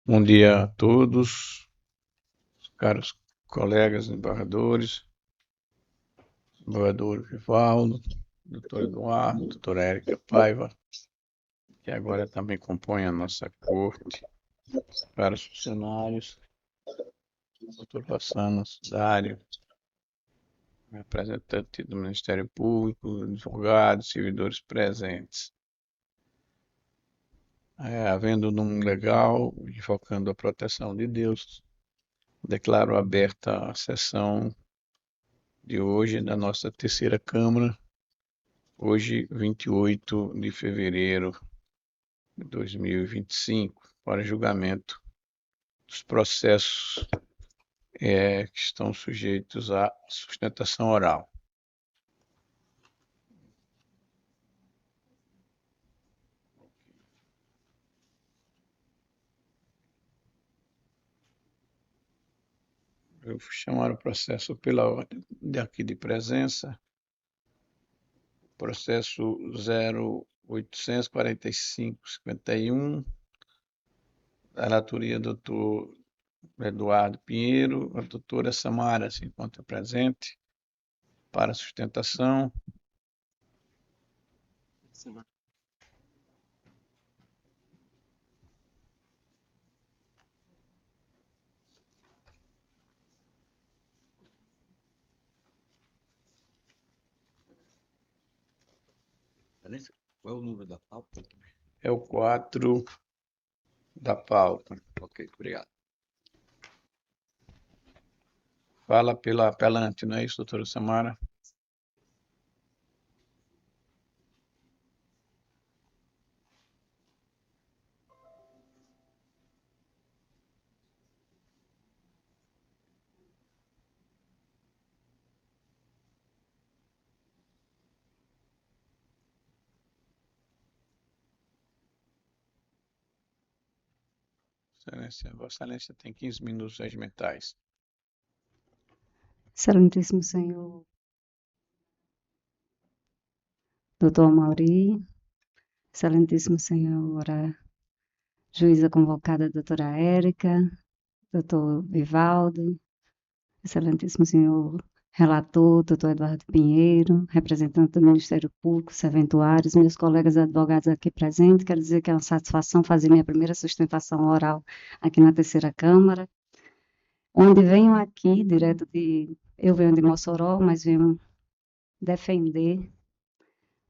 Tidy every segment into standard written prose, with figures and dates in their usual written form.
Bom dia a todos, caros colegas embargadores, embargador Vivaldo, doutor Eduardo, doutora Érica Paiva, que agora também compõe a nossa corte, caros funcionários, doutor Rossano Dário, representante do Ministério Público, advogados, servidores presentes. Havendo num legal, invocando a proteção de Deus, declaro aberta a sessão de hoje da nossa terceira Câmara, hoje 28 de fevereiro de 2025, para julgamento dos processos que estão sujeitos à sustentação oral. Eu vou chamar o processo pela ordem daqui de presença, processo 0845-51, da relatoria do doutor Eduardo Pinheiro. A doutora Samara se encontra presente para sustentação. Qual é o número da pauta? É o 4 da pauta. Ok, obrigado. Fala pela apelante, não é isso, doutora Samara? Excelência, Vossa Excelência tem 15 minutos regimentais. Excelentíssimo senhor doutor Mauri, excelentíssimo senhora juíza convocada doutora Érica, doutor Vivaldo, excelentíssimo senhor relator, doutor Eduardo Pinheiro, representante do Ministério Público, serventuários, meus colegas advogados aqui presentes, quero dizer que é uma satisfação fazer minha primeira sustentação oral aqui na terceira Câmara, onde venho aqui, eu venho de Mossoró, mas venho defender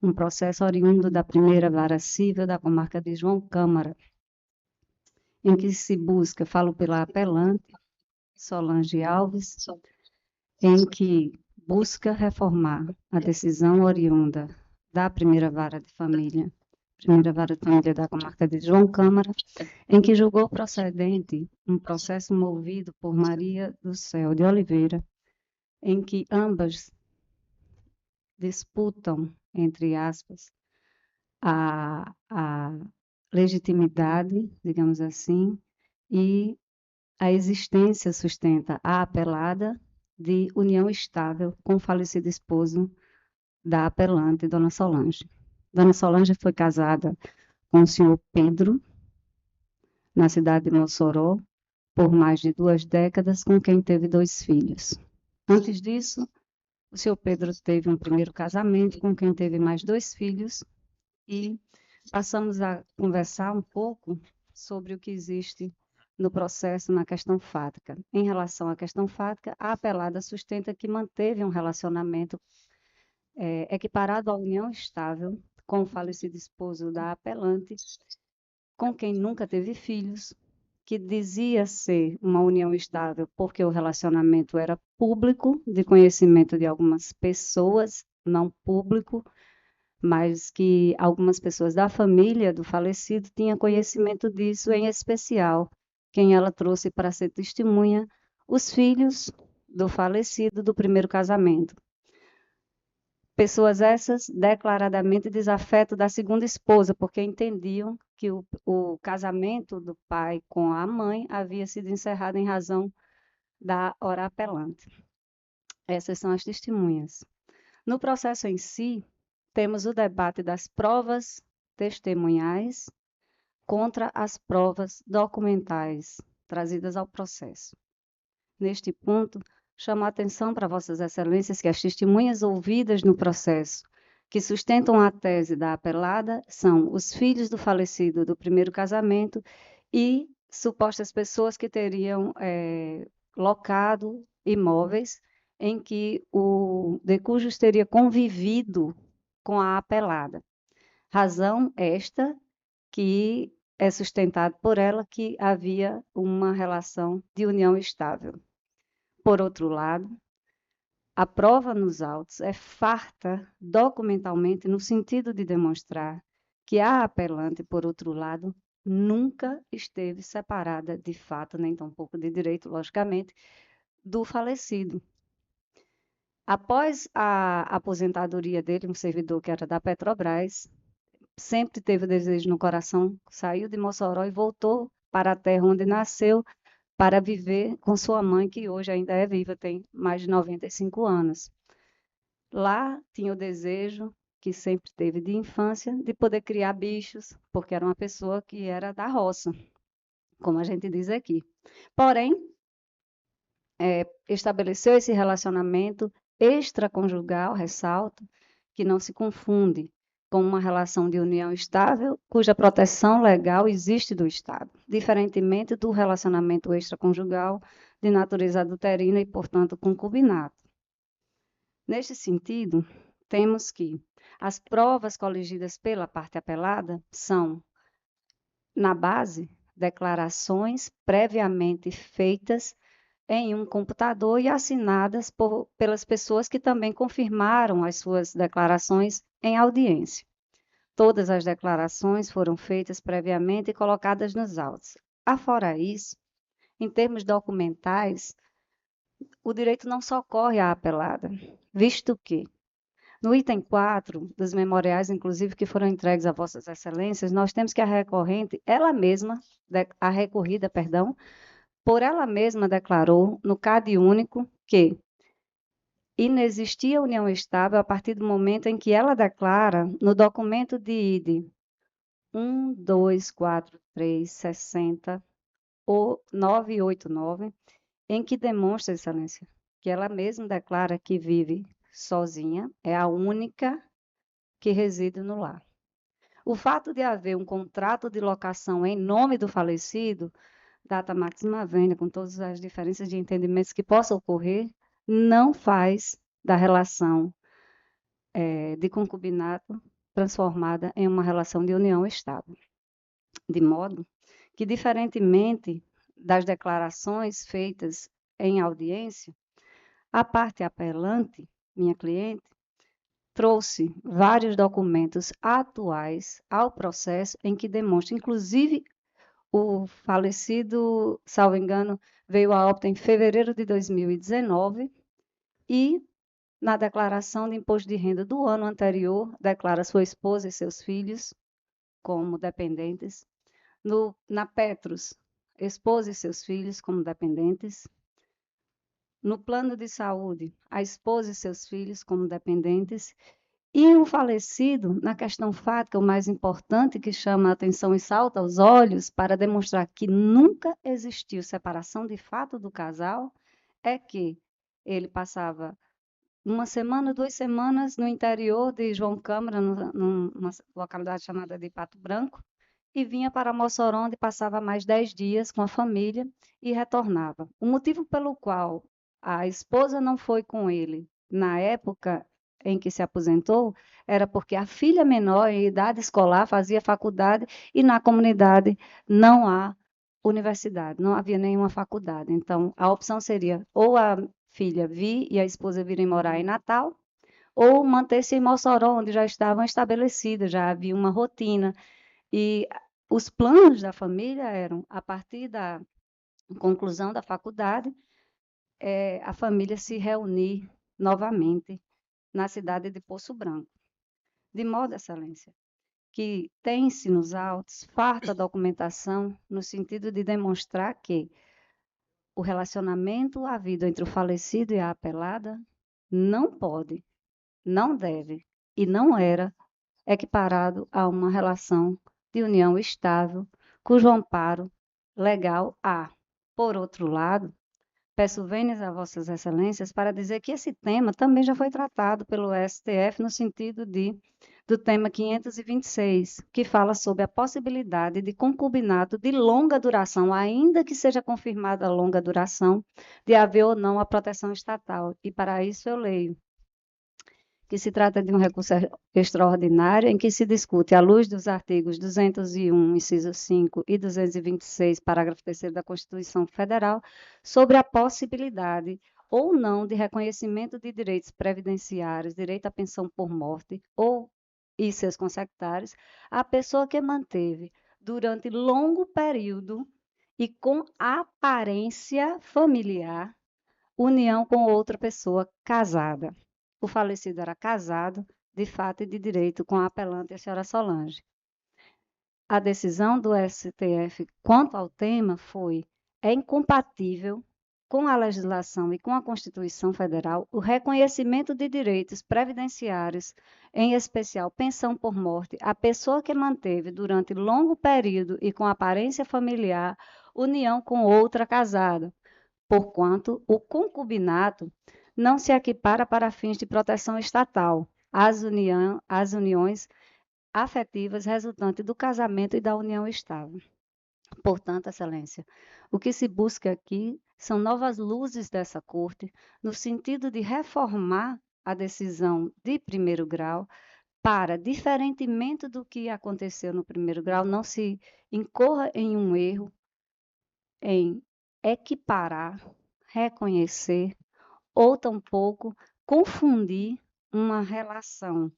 um processo oriundo da primeira vara civil da comarca de João Câmara, em que se busca, falo pela apelante, Solange Alves, em que busca reformar a decisão oriunda da primeira vara de família da comarca de João Câmara, em que julgou procedente um processo movido por Maria do Céu de Oliveira, em que ambas disputam, entre aspas, a legitimidade, digamos assim, e a existência sustenta a apelada de união estável com o falecido esposo da apelante, Dona Solange. Dona Solange foi casada com o senhor Pedro, na cidade de Mossoró, por mais de 2 décadas, com quem teve 2 filhos. Antes disso, o senhor Pedro teve um primeiro casamento, com quem teve mais 2 filhos, e passamos a conversar um pouco sobre o que existe no processo na questão fática. Em relação à questão fática, a apelada sustenta que manteve um relacionamento equiparado à união estável com o falecido esposo da apelante, com quem nunca teve filhos, que dizia ser uma união estável porque o relacionamento era público, de conhecimento de algumas pessoas, não público, mas que algumas pessoas da família do falecido tinham conhecimento disso, em especial quem ela trouxe para ser testemunha, os filhos do falecido do primeiro casamento. Pessoas essas declaradamente desafeto da segunda esposa, porque entendiam que o casamento do pai com a mãe havia sido encerrado em razão da hora apelante. Essas são as testemunhas. No processo em si, temos o debate das provas testemunhais, contra as provas documentais trazidas ao processo. Neste ponto, chamo a atenção para Vossas Excelências que as testemunhas ouvidas no processo que sustentam a tese da apelada são os filhos do falecido do primeiro casamento e supostas pessoas que teriam locado imóveis em que o de cujos teria convivido com a apelada. Razão esta que é sustentado por ela que havia uma relação de união estável. Por outro lado, a prova nos autos é farta documentalmente no sentido de demonstrar que a apelante, por outro lado, nunca esteve separada de fato, nem tampouco de direito, logicamente, do falecido. Após a aposentadoria dele, um servidor que era da Petrobras, sempre teve o desejo no coração, saiu de Mossoró e voltou para a terra onde nasceu, para viver com sua mãe, que hoje ainda é viva, tem mais de 95 anos. Lá tinha o desejo, que sempre teve de infância, de poder criar bichos, porque era uma pessoa que era da roça, como a gente diz aqui. Porém, estabeleceu esse relacionamento extraconjugal, ressalto, que não se confunde com uma relação de união estável, cuja proteção legal existe do Estado, diferentemente do relacionamento extraconjugal de natureza adulterina e, portanto, concubinato. Neste sentido, temos que as provas coligidas pela parte apelada são, na base, declarações previamente feitas em um computador e assinadas pelas pessoas que também confirmaram as suas declarações em audiência. Todas as declarações foram feitas previamente e colocadas nos autos. Afora isso, em termos documentais, o direito não socorre à apelada, visto que, no item 4 dos memoriais, inclusive, que foram entregues a Vossas Excelências, nós temos que a recorrente, ela mesma, a recorrida, perdão, por ela mesma declarou, no CAD único, que inexistia união estável a partir do momento em que ela declara, no documento de ID 124360 ou 989, em que demonstra, Excelência, que ela mesma declara que vive sozinha, é a única que reside no lar. O fato de haver um contrato de locação em nome do falecido, data máxima vênia, com todas as diferenças de entendimentos que possam ocorrer, não faz da relação de concubinato transformada em uma relação de união estável. De modo que, diferentemente das declarações feitas em audiência, a parte apelante, minha cliente, trouxe vários documentos atuais ao processo em que demonstra, inclusive, o falecido, salvo engano, veio a óbito em fevereiro de 2019 e, na declaração de imposto de renda do ano anterior, declara sua esposa e seus filhos como dependentes. Na Petros, esposa e seus filhos como dependentes. No plano de saúde, a esposa e seus filhos como dependentes. E o falecido, na questão fática, o mais importante que chama a atenção e salta aos olhos para demonstrar que nunca existiu separação de fato do casal, é que ele passava uma semana, 2 semanas no interior de João Câmara, numa localidade chamada de Pato Branco, e vinha para Mossoró, onde passava mais 10 dias com a família e retornava. O motivo pelo qual a esposa não foi com ele na época em que se aposentou era porque a filha menor, em idade escolar, fazia faculdade e na comunidade não há universidade, não havia nenhuma faculdade. Então, a opção seria ou a filha vir e a esposa virem morar em Natal, ou manter-se em Mossoró, onde já estavam estabelecidas, já havia uma rotina. E os planos da família eram, a partir da conclusão da faculdade, a família se reunir novamente na cidade de Poço Branco. De modo, Excelência, que tem-se nos autos farta documentação no sentido de demonstrar que o relacionamento havido entre o falecido e a apelada não pode, não deve e não era equiparado a uma relação de união estável cujo amparo legal há. Por outro lado, peço vênias a Vossas Excelências para dizer que esse tema também já foi tratado pelo STF no sentido do tema 526, que fala sobre a possibilidade de concubinato de longa duração, ainda que seja confirmada a longa duração, de haver ou não a proteção estatal. E para isso eu leio que se trata de um recurso extraordinário em que se discute, à luz dos artigos 201, inciso 5 e 226, parágrafo 3º da Constituição Federal, sobre a possibilidade ou não de reconhecimento de direitos previdenciários, direito à pensão por morte e seus consecutares, à pessoa que manteve durante longo período e com aparência familiar união com outra pessoa casada. O falecido era casado, de fato e de direito, com a apelante, a senhora Solange. A decisão do STF quanto ao tema é incompatível com a legislação e com a Constituição Federal o reconhecimento de direitos previdenciários, em especial pensão por morte, à pessoa que manteve durante longo período e com aparência familiar união com outra casada, porquanto o concubinato não se equipara para fins de proteção estatal às uniões afetivas resultantes do casamento e da união estável. Portanto, Excelência, o que se busca aqui são novas luzes dessa Corte, no sentido de reformar a decisão de primeiro grau para, diferentemente do que aconteceu no primeiro grau, não se incorra em um erro em equiparar, reconhecer ou tampouco confundir uma relação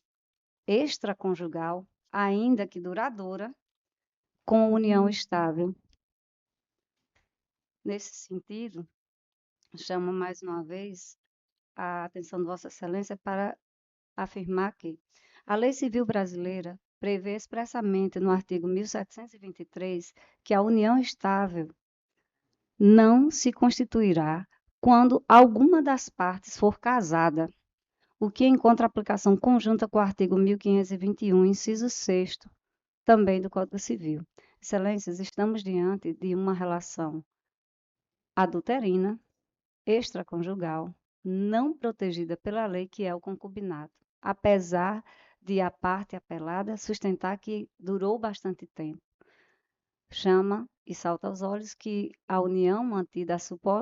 extraconjugal, ainda que duradoura, com união estável. Nesse sentido, chamo mais uma vez a atenção de Vossa Excelência para afirmar que a Lei Civil Brasileira prevê expressamente no artigo 1723 que a união estável não se constituirá quando alguma das partes for casada, o que encontra aplicação conjunta com o artigo 1521, inciso 6º, também do Código Civil. Excelências, estamos diante de uma relação adulterina, extraconjugal, não protegida pela lei, que é o concubinato, apesar de a parte apelada sustentar que durou bastante tempo. Chama e salta aos olhos que a união mantida,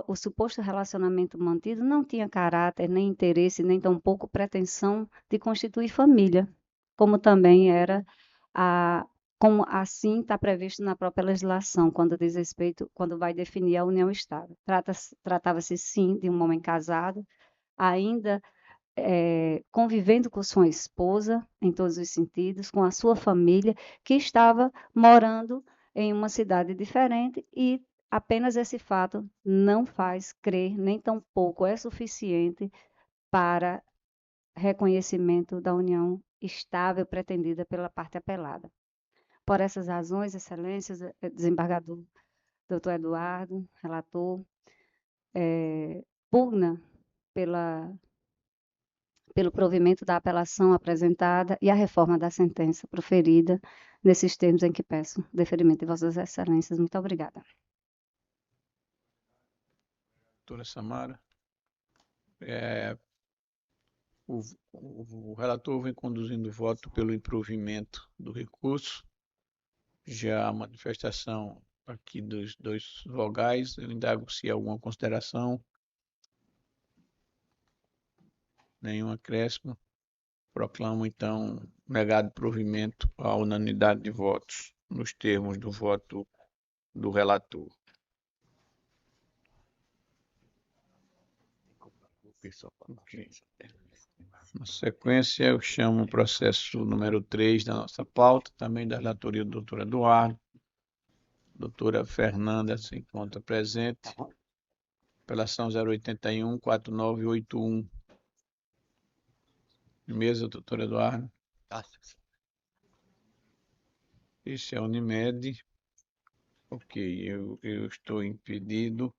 o suposto relacionamento mantido não tinha caráter, nem interesse, nem tampouco pretensão de constituir família, como também como assim está previsto na própria legislação, quando diz respeito, quando vai definir a união estável. Tratava-se sim de um homem casado, ainda convivendo com sua esposa, em todos os sentidos, com a sua família, que estava morando em uma cidade diferente, e apenas esse fato não faz crer, nem tampouco é suficiente para reconhecimento da união estável pretendida pela parte apelada. Por essas razões, Excelências, desembargador Dr. Eduardo, relator, pugna pelo provimento da apelação apresentada e a reforma da sentença proferida nesses termos em que peço deferimento de Vossas Excelências. Muito obrigada. Doutora Samara. O relator vem conduzindo o voto pelo improvimento do recurso. Já a manifestação aqui dos dois vogais, eu indago se há alguma consideração. Nenhum acréscimo. Proclamo, então, negado provimento à unanimidade de votos, nos termos do voto do relator. Okay. Na sequência, eu chamo o processo número 3 da nossa pauta, também da relatoria do doutor Eduardo. Doutora Fernanda se encontra presente. Apelação 081-4981. Mesa, doutor Eduardo. Esse é a Unimed. Ok, eu estou impedido.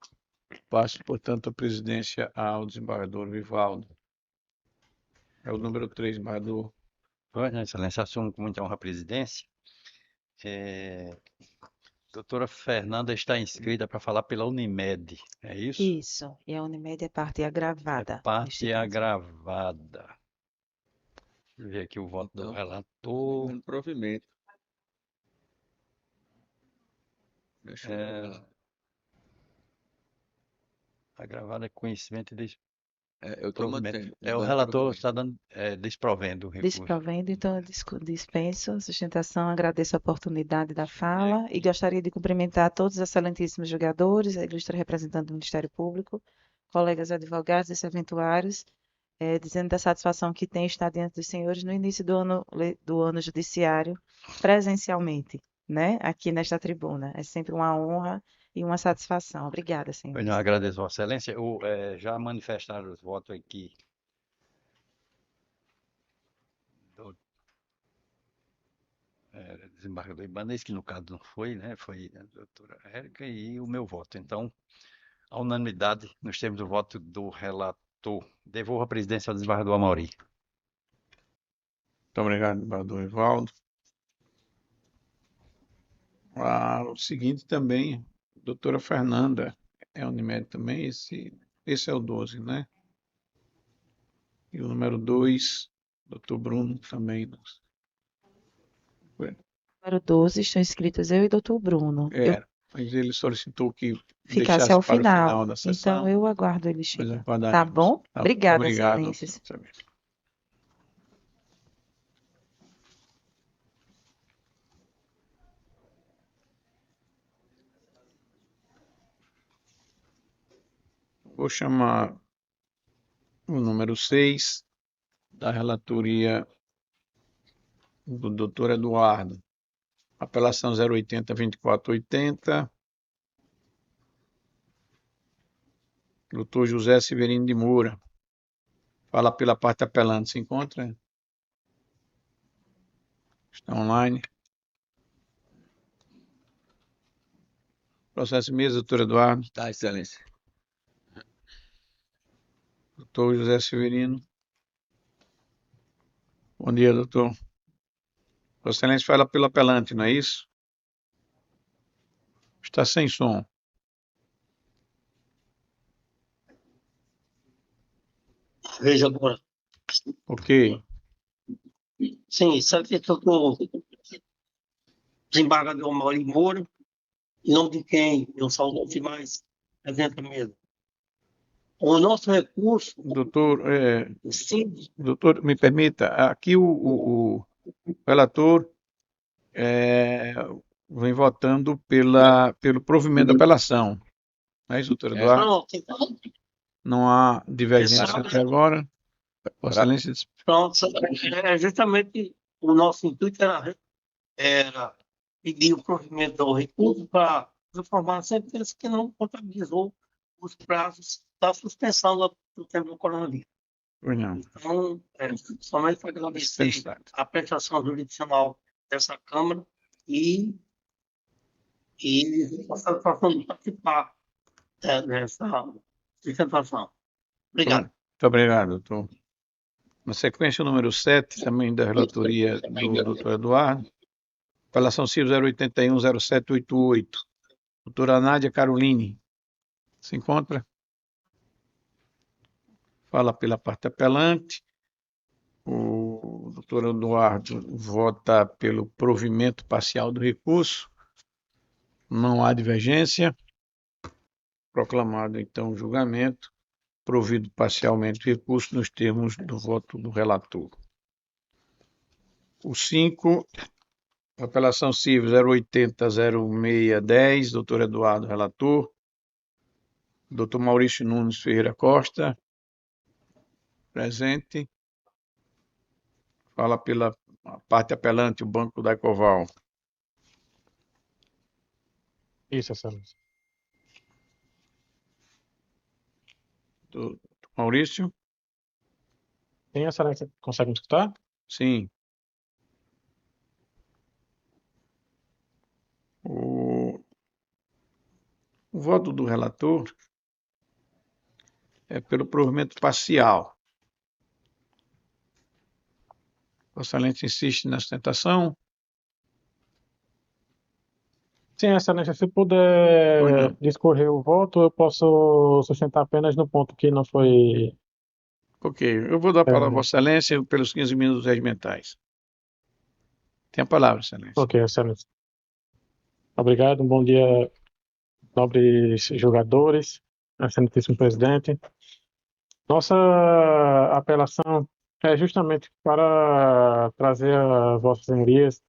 Passo, portanto, a presidência ao desembargador Vivaldo. É o número 3, desembargador. Vossa Excelência, assumo com muita honra a presidência. Doutora Fernanda está inscrita para falar pela Unimed, é isso? Isso. E a Unimed é parte agravada, neste Parte caso. agravada. Deixa eu ver aqui o voto do Então, relator. no provimento. Deixa eu É, ver. agravada é conhecimento e Eu tô desprovimento. mantendo. O relator está dando, desprovendo o recurso. Desprovendo, então eu dispenso a sustentação, agradeço a oportunidade da fala e gostaria de cumprimentar todos os excelentíssimos jogadores, a ilustre representante do Ministério Público, colegas advogados e serventuários, dizendo da satisfação que tem estar diante dos senhores no início do ano judiciário, presencialmente, né, aqui nesta tribuna. É sempre uma honra e uma satisfação. Obrigada, Pois senhores. não, agradeço, Vossa Excelência. Já manifestaram os votos aqui do desembargador Ibanez, que no caso não foi, né? Foi a doutora Érica e o meu voto. Então, a unanimidade, nós temos o voto do relator. Devolvo a presidência ao desembargador Amauri. Muito obrigado, desembargador Evaldo. O seguinte também, doutora Fernanda, é Unimed também, esse é o 12, né? E o número 2, doutor Bruno também. Número 12, estão inscritos eu e doutor Bruno. Eu Mas ele solicitou que ficasse deixasse ao para o final. final da sessão. Então eu aguardo ele Mas chegar. aguardaremos. Tá bom? Tá, Obrigada, obrigado, excelências. Saber. Vou chamar o número 6 da relatoria do doutor Eduardo. Apelação 080-2480. Doutor José Severino de Moura. Fala pela parte apelante. Se encontra? Está online. Processo de mesa, doutor Eduardo. Tá, excelência. Doutor José Severino. Bom dia, doutor. Vossa Excelência fala pelo apelante, não é isso? Está sem som. Veja agora. Ok. Sim, satisfeito com o desembargador Mauri Moura, em nome de quem eu saúdo os demais presentes na mesa. O nosso recurso, Doutor, sim, doutor, me permita, aqui o relator vem votando pelo provimento da apelação. Não é isso, doutor Eduardo? pronto, Não há divergência Exato. até agora. Vossa Excelência, pronto, justamente o nosso intuito era pedir o provimento do recurso para informar a sentença que não contabilizou os prazos da suspensão do tempo do coronavírus. pois não. Então, somente para agradecer a prestação jurisdicional dessa Câmara e a satisfação de participar dessa sustentação. Obrigado. Muito obrigado, doutor. Na sequência, o número 7, também da relatoria do doutor Eduardo. Apelação civil 081-0788. Doutora Nádia Caroline. Se encontra? Fala pela parte apelante. O doutor Eduardo vota pelo provimento parcial do recurso. Não há divergência. Proclamado, então, o julgamento. Provido parcialmente o recurso nos termos do voto do relator. O 5, apelação civil 080-0610, doutor Eduardo, relator. Doutor Maurício Nunes Ferreira Costa, presente. Fala pela parte apelante, o Banco da Ecoval. Isso, excelência. Doutor Maurício? Tem, excelência? Consegue me escutar? Sim. O voto do relator é pelo provimento parcial. Vossa Excelência insiste na sustentação? Sim, Excelência, se Pois puder não. discorrer o voto, eu posso sustentar apenas no ponto que não foi. Ok, eu vou dar a palavra a é, Vossa Excelência pelos 15 minutos regimentais. Tem a palavra, Excelência. Ok, Excelência. Obrigado, um bom dia, nobres jogadores, Excelentíssimo Presidente. Nossa apelação é justamente para trazer a Vossas Senhorias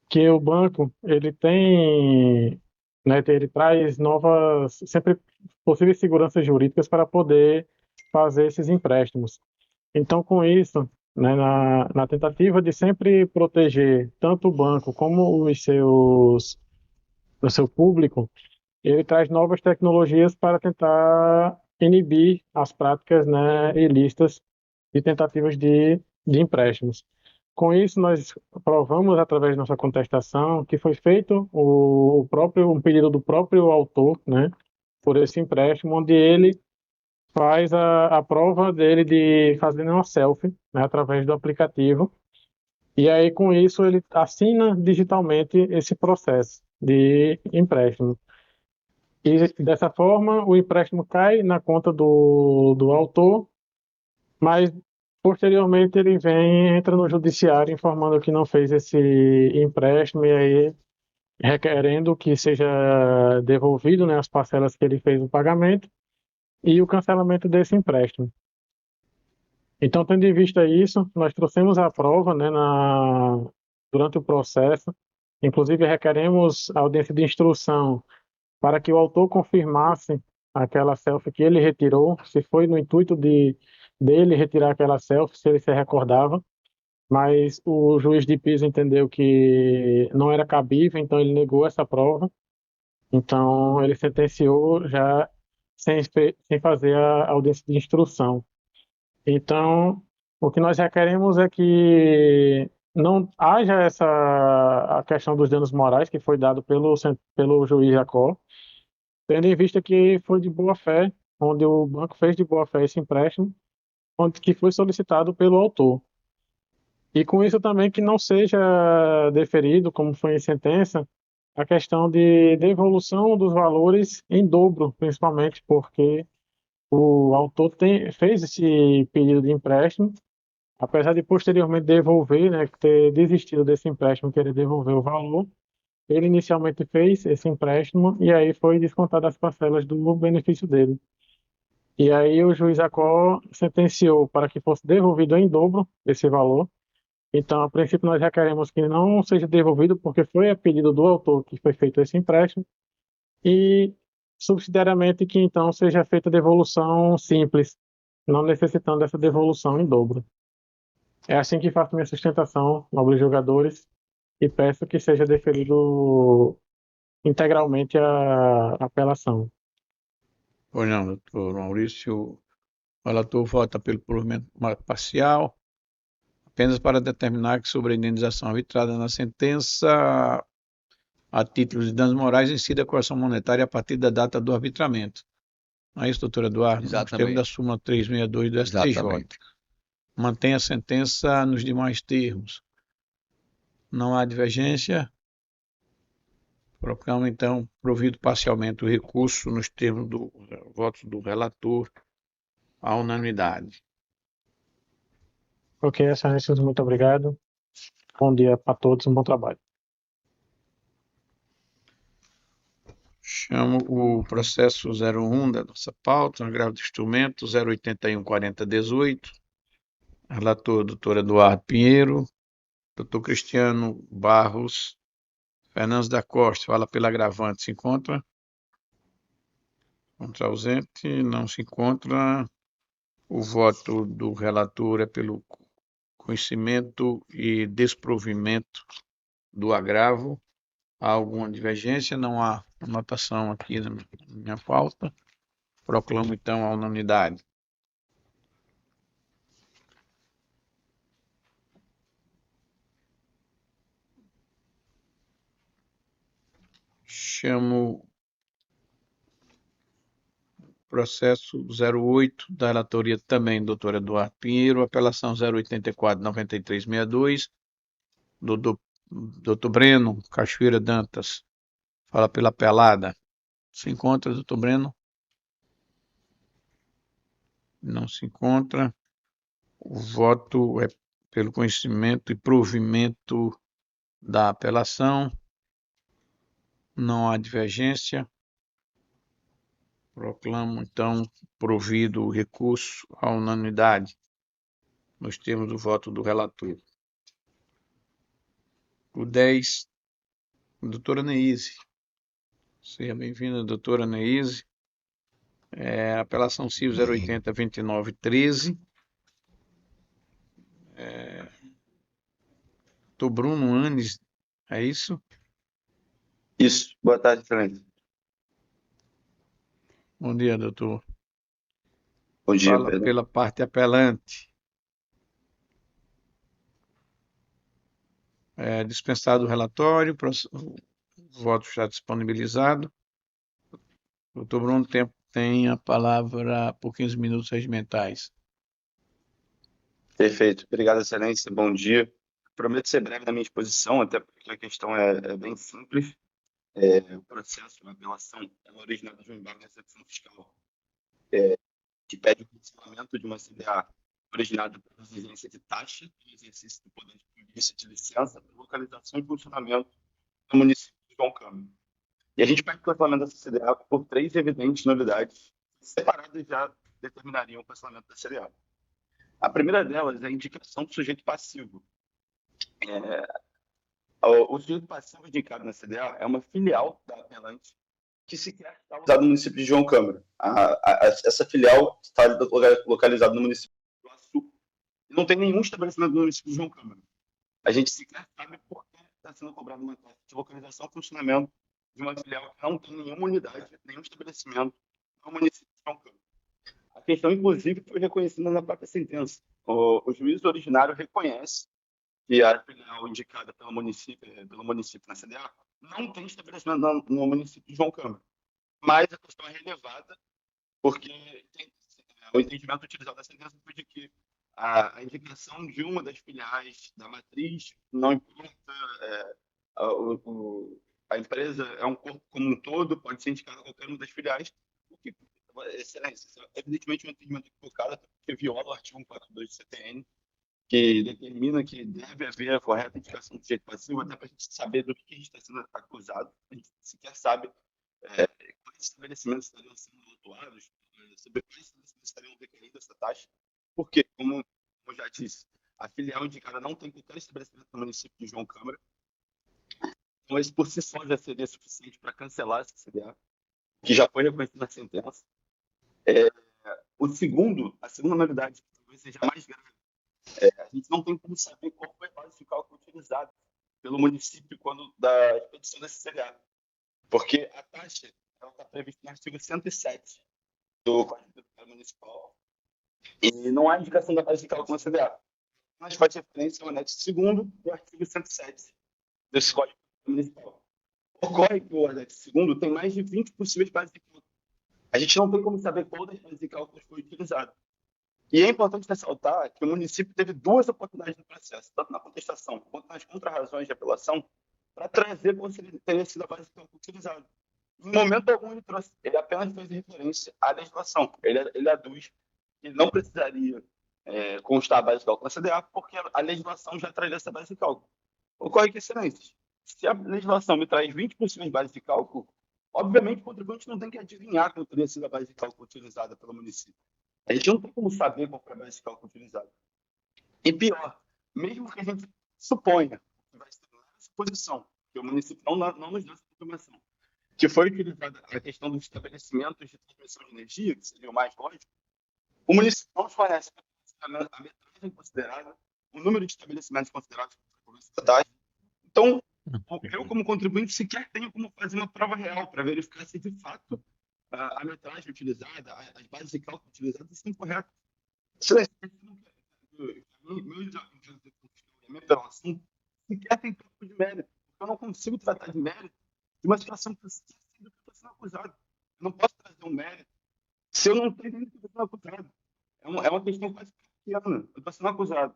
que o banco ele tem, né, ele traz novas, sempre possíveis seguranças jurídicas para poder fazer esses empréstimos. Então, com isso, né, na tentativa de sempre proteger tanto o banco como o seu público, ele traz novas tecnologias para tentar inibir as práticas, né, ilícitas de tentativas de empréstimos. Com isso, nós provamos, através da nossa contestação, que foi feito um pedido do próprio autor, né, por esse empréstimo, onde ele faz a prova dele de fazendo uma selfie, né, através do aplicativo. E aí, com isso, ele assina digitalmente esse processo de empréstimo. E dessa forma, o empréstimo cai na conta do autor, mas posteriormente ele entra no judiciário informando que não fez esse empréstimo e aí requerendo que seja devolvido, né, as parcelas que ele fez o pagamento e o cancelamento desse empréstimo. Então, tendo em vista isso, nós trouxemos a prova, né, durante o processo, inclusive requeremos audiência de instrução para que o autor confirmasse aquela selfie que ele retirou, se foi no intuito dele retirar aquela selfie, se ele se recordava, mas o juiz de piso entendeu que não era cabível, então ele negou essa prova. Então ele sentenciou já sem fazer a audiência de instrução. Então, o que nós requeremos é que não haja a questão dos danos morais que foi dado pelo juiz Jacó, tendo em vista que foi de boa fé, onde o banco fez de boa fé esse empréstimo, onde que foi solicitado pelo autor. E com isso também que não seja deferido, como foi em sentença, a questão de devolução dos valores em dobro, principalmente porque o autor fez esse pedido de empréstimo, apesar de posteriormente devolver, né, ter desistido desse empréstimo, querer devolver o valor, ele inicialmente fez esse empréstimo e aí foi descontado as parcelas do benefício dele. E aí o juiz Jacó sentenciou para que fosse devolvido em dobro esse valor. Então, a princípio, nós requeremos que não seja devolvido, porque foi a pedido do autor que foi feito esse empréstimo, e subsidiariamente que então seja feita a devolução simples, não necessitando dessa devolução em dobro. É assim que faço minha sustentação, nobres jogadores, e peço que seja deferido integralmente a apelação. Pois não, doutor Maurício. O relator vota pelo provimento parcial, apenas para determinar que sobre a indenização arbitrada na sentença, a título de danos morais, incida a coação monetária a partir da data do arbitramento. Não é isso, doutor Eduardo? Nos termos da Exatamente. súmula 362 do STJ. Exatamente. Mantém a sentença nos demais termos. Não há divergência. Proclamo, então, provido parcialmente o recurso nos termos do voto do relator à unanimidade. Ok, excelências, muito obrigado. Bom dia para todos, um bom trabalho. Chamo o processo 01 da nossa pauta, um agravo de instrumento 081-4018. Relator, doutor Eduardo Pinheiro. Doutor Cristiano Barros Fernandes da Costa, fala pela agravante. Se encontra? Contra ausente, não se encontra. O voto do relator é pelo conhecimento e desprovimento do agravo. Há alguma divergência? Não há anotação aqui na minha pauta. Proclamo, então, a unanimidade. Chamo processo 08 da relatoria também, doutor Eduardo Pinheiro, apelação 084-9362, doutor Breno Cachoeira Dantas Fala pela pelada. Se encontra, doutor Breno? Não se encontra. O voto é pelo conhecimento e provimento da apelação. Não há divergência. Proclamo, então, provido o recurso à unanimidade, nos termos do voto do relator. O 10, doutora Neise. Seja bem-vinda, doutora Neise. Apelação civil 080-2913. Doutor Bruno Anes, é isso? Isso. Boa tarde, excelência. Bom dia, doutor. Bom dia, Fala Pedro. pela parte apelante. Dispensado o relatório, o voto já disponibilizado. Doutor Bruno tem a palavra por 15 minutos regimentais. Perfeito. Obrigado, excelência. Bom dia. Prometo ser breve na minha exposição, até porque a questão é bem simples. O processo, a apelação, é originada de um embargo de execução fiscal, que pede o cancelamento de uma CDA originada por exigência de taxa e exercício do poder de polícia de licença para localização e funcionamento no município de João Câmara. E a gente pede o cancelamento dessa CDA por 3 evidentes novidades separadas já determinariam o cancelamento da CDA. A primeira delas é a indicação do sujeito passivo. O sujeito passivo indicado na CDA é uma filial da apelante que sequer está localizada no município de João Câmara. Essa filial está localizada no município do Açu e não tem nenhum estabelecimento no município de João Câmara. A gente sequer sabe por que está sendo cobrada uma taxa de localização e funcionamento de uma filial que não tem nenhuma unidade, nenhum estabelecimento no município de João Câmara. A questão, inclusive, foi reconhecida na própria sentença. O juiz originário reconhece que a filial indicada pelo município na CDA não tem estabelecimento no município de João Câmara. Mas a questão é relevada porque o entendimento utilizado na sentença foi de que a indicação de uma das filiais da matriz não importa, a empresa é um corpo como um todo, pode ser indicada a qualquer uma das filiais, o que, excelência, é evidentemente um entendimento equivocado, porque viola o artigo 142 do CTN, que determina que deve haver a correta indicação do sujeito passivo, até para a gente saber do que a gente está sendo acusado. A gente sequer sabe quais estabelecimentos estariam sendo atuados, sobre quais estabelecimentos estariam requerendo essa taxa, porque, como eu já disse, a filial indicada não tem qualquer estabelecimento no município de João Câmara, então esse por si só já seria suficiente para cancelar essa CDA, que já foi reconhecida na sentença. A segunda novidade, que talvez seja mais grave, a gente não tem como saber qual foi a base de cálculo utilizada pelo município quando da expedição desse CDA, porque a taxa está prevista no artigo 107 do Código Tributário Municipal e não há indicação da base de cálculo na CDA, mas faz referência ao anexo 2º do artigo 107 desse Código Municipal. Ocorre que o anexo 2º tem mais de 20 possíveis bases de cálculo. A gente não tem como saber qual das bases de cálculo foi utilizada. E é importante ressaltar que o município teve 2 oportunidades no processo, tanto na contestação quanto nas contrarrazões de apelação, para trazer qual teria sido a base de cálculo utilizada. Em momento algum ele apenas fez referência à legislação. Ele aduz que não precisaria constar a base de cálculo na CDA, porque a legislação já traria essa base de cálculo. Ocorre que, excelência, se a legislação me traz 20 possíveis bases de cálculo, obviamente o contribuinte não tem que adivinhar qual teria sido a base de cálculo utilizada pelo município. A gente não tem como saber qual foi a base de cálculo utilizada. E pior, mesmo que a gente suponha que vai ser essa posição, que o município não nos dá essa informação, que foi utilizada a questão dos estabelecimentos de transmissão de energia, que seria o mais lógico, o município não nos fornece a metragem considerada, o número de estabelecimentos considerados por essa taxa. Então, eu, como contribuinte, sequer tenho como fazer uma prova real para verificar se, de fato, a metragem utilizada, as bases de cálculo utilizadas estão corretas. Minha apelação sequer tem campo de mérito, porque eu não consigo tratar de mérito de uma situação que eu estou sendo acusado. Eu não posso trazer um mérito se eu não tenho nenhum que eu estou sendo acusado. É uma questão quase pequena. Eu estou sendo acusado.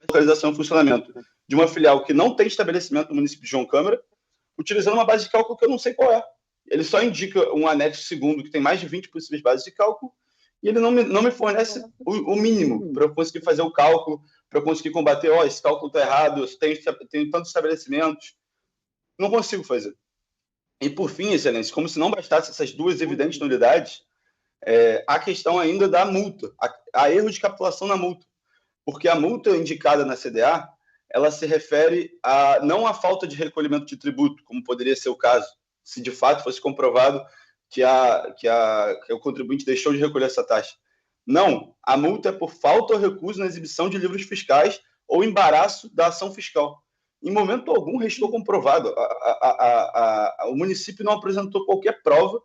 localização e funcionamento de uma filial que não tem estabelecimento no município de João Câmara, utilizando uma base de cálculo que eu não sei qual é. Ele só indica um anexo segundo que tem mais de 20 possíveis bases de cálculo e ele não me fornece o mínimo para eu conseguir fazer o cálculo, para eu conseguir combater, esse cálculo está errado, tem tantos estabelecimentos. Não consigo fazer. E, por fim, Excelência, como se não bastasse essas duas evidentes nulidades, a questão ainda da multa, a erro de capitulação na multa. Porque a multa indicada na CDA, ela se refere não à falta de recolhimento de tributo, como poderia ser o caso, se de fato fosse comprovado que o contribuinte deixou de recolher essa taxa. Não, a multa é por falta ou recuso na exibição de livros fiscais ou embaraço da ação fiscal. Em momento algum restou comprovado. O município não apresentou qualquer prova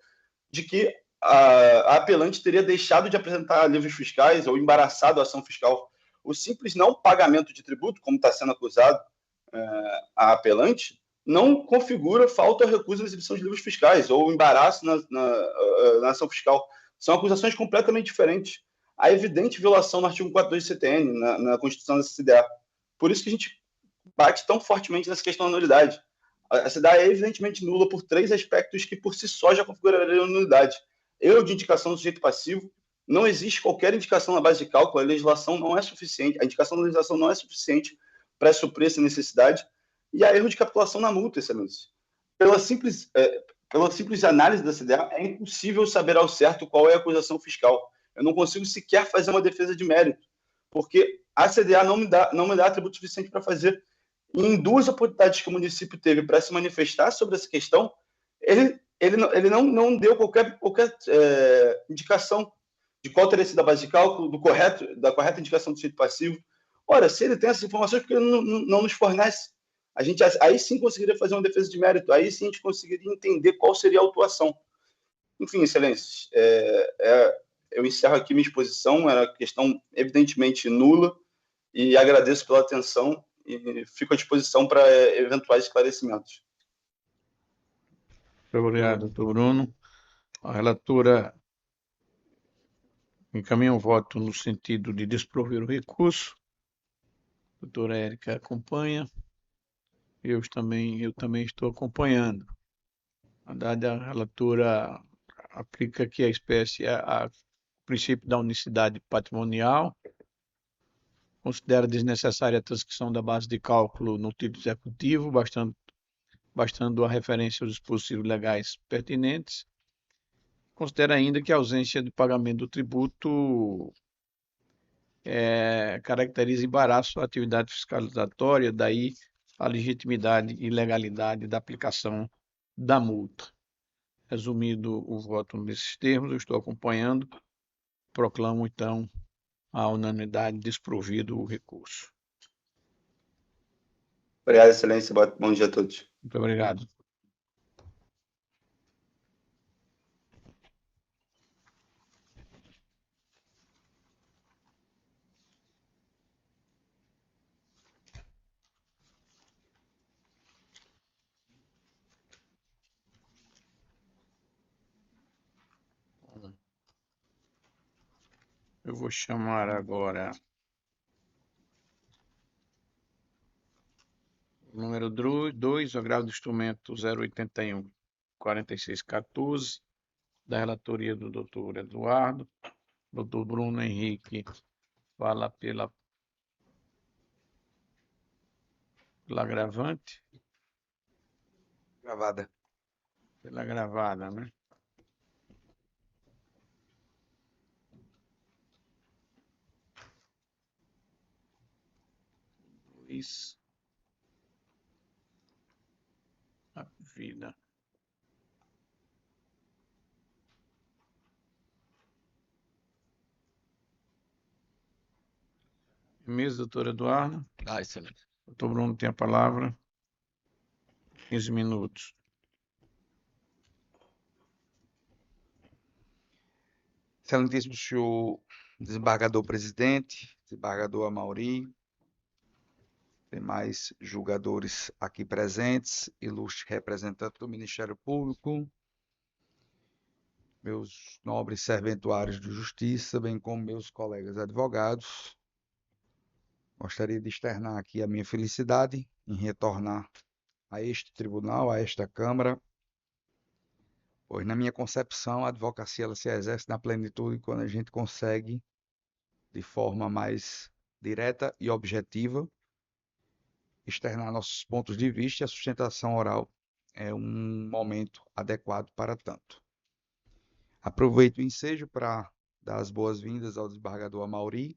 de que a apelante teria deixado de apresentar livros fiscais ou embaraçado a ação fiscal. O simples não pagamento de tributo, como está sendo acusado a apelante, não configura falta ou recusa na exibição de livros fiscais ou embaraço na ação fiscal. São acusações completamente diferentes. Há evidente violação no artigo 42 do CTN, na Constituição da CDA. Por isso que a gente bate tão fortemente nessa questão da nulidade. A CDA é evidentemente nula por 3 aspectos que por si só já configurariam nulidade. Erro de indicação do sujeito passivo, não existe qualquer indicação na base de cálculo, a legislação não é suficiente, a indicação da legislação não é suficiente para suprir essa necessidade, e há erro de capitulação na multa, Excelência. Pela simples análise da CDA, é impossível saber ao certo qual é a acusação fiscal. Eu não consigo sequer fazer uma defesa de mérito, porque a CDA não me dá atributo suficiente para fazer. E em 2 oportunidades que o município teve para se manifestar sobre essa questão, ele não deu qualquer indicação de qual teria sido a base de cálculo, da correta indicação do sujeito passivo. Ora, se ele tem essas informações, por que ele não nos fornece? A gente aí sim conseguiria fazer uma defesa de mérito, aí sim a gente conseguiria entender qual seria a autuação. Enfim, Excelências, eu encerro aqui minha exposição, era questão evidentemente nula, e agradeço pela atenção e fico à disposição para eventuais esclarecimentos. Muito obrigado, doutor Bruno. A relatora encaminha um voto no sentido de desprover o recurso. A doutora Érica acompanha. Eu também estou acompanhando. Na verdade, a relatora aplica aqui a espécie o princípio da unicidade patrimonial, considera desnecessária a transcrição da base de cálculo no título executivo, bastando a referência aos dispositivos legais pertinentes. Considera ainda que a ausência de pagamento do tributo caracteriza embaraço à atividade fiscalizatória, daí a legitimidade e legalidade da aplicação da multa. Resumido o voto nesses termos, eu estou acompanhando, proclamo então a unanimidade desprovido o recurso. Obrigado, Excelência. Bom dia a todos. Muito obrigado. Eu vou chamar agora o número 2, o agravo do instrumento 081-4614, da relatoria do doutor Eduardo. Doutor Bruno Henrique fala pela agravante. Gravada. Pela gravada, né? Luiz. A vida. Mesa, doutor Eduardo. Excelente. Doutor Bruno tem a palavra. 15 minutos. Excelentíssimo senhor desembargador presidente, desembargador Amaury, demais julgadores aqui presentes, ilustre representante do Ministério Público, meus nobres serventuários de justiça, bem como meus colegas advogados, Gostaria de externar aqui a minha felicidade em retornar a este tribunal, a esta Câmara, pois, na minha concepção, a advocacia ela se exerce na plenitude quando a gente consegue, de forma mais direta e objetiva, externar nossos pontos de vista, e a sustentação oral é um momento adequado para tanto. Aproveito o ensejo para dar as boas-vindas ao desembargador Amaury,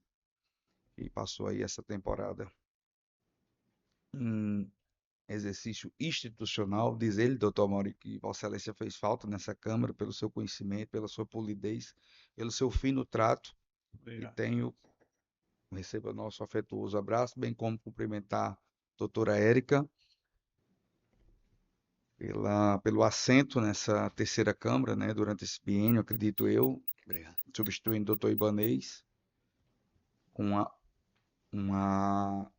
que passou aí essa temporada em exercício institucional. Diz ele, doutor Amaury, que Vossa Excelência fez falta nessa Câmara pelo seu conhecimento, pela sua polidez, pelo seu fino trato. Obrigado. E receba nosso afetuoso abraço, bem como cumprimentar a doutora Érica pelo assento nessa terceira Câmara, né, durante esse biênio, acredito eu, substituindo o doutor Ibanez, com uma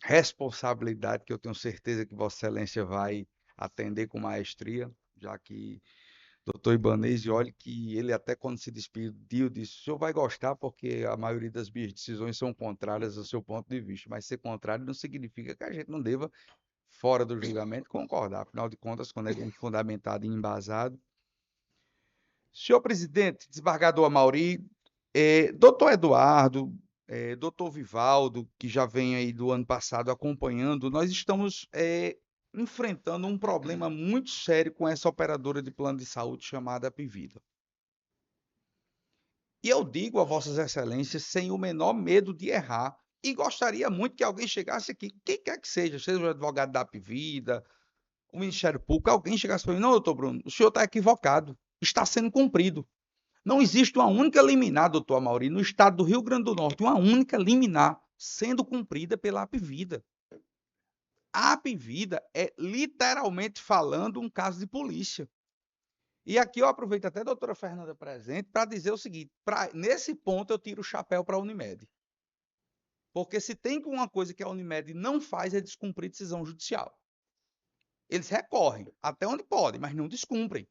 responsabilidade que eu tenho certeza que Vossa Excelência vai atender com maestria, já que doutor Ibanez, e olhe que ele até quando se despediu disse, o senhor vai gostar porque a maioria das minhas decisões são contrárias ao seu ponto de vista, mas ser contrário não significa que a gente não deva, fora do julgamento, concordar. Afinal de contas, quando é fundamentado e embasado. Senhor presidente, desembargador Amaury, doutor Eduardo, doutor Vivaldo, que já vem aí do ano passado acompanhando, nós estamos enfrentando um problema muito sério com essa operadora de plano de saúde chamada Apivida. E eu digo a Vossas Excelências sem o menor medo de errar, e gostaria muito que alguém chegasse aqui, quem quer que seja o advogado da Apivida, o Ministério Público, alguém chegasse para mim, não, doutor Bruno, o senhor está equivocado, está sendo cumprido. Não existe uma única liminar, doutor Amaury, no estado do Rio Grande do Norte, uma única liminar sendo cumprida pela Apivida. A Apivida é, literalmente falando, um caso de polícia. E aqui eu aproveito até a doutora Fernanda presente para dizer o seguinte, nesse ponto eu tiro o chapéu para a Unimed. Porque se tem uma coisa que a Unimed não faz é descumprir decisão judicial. Eles recorrem até onde podem, mas não descumprem.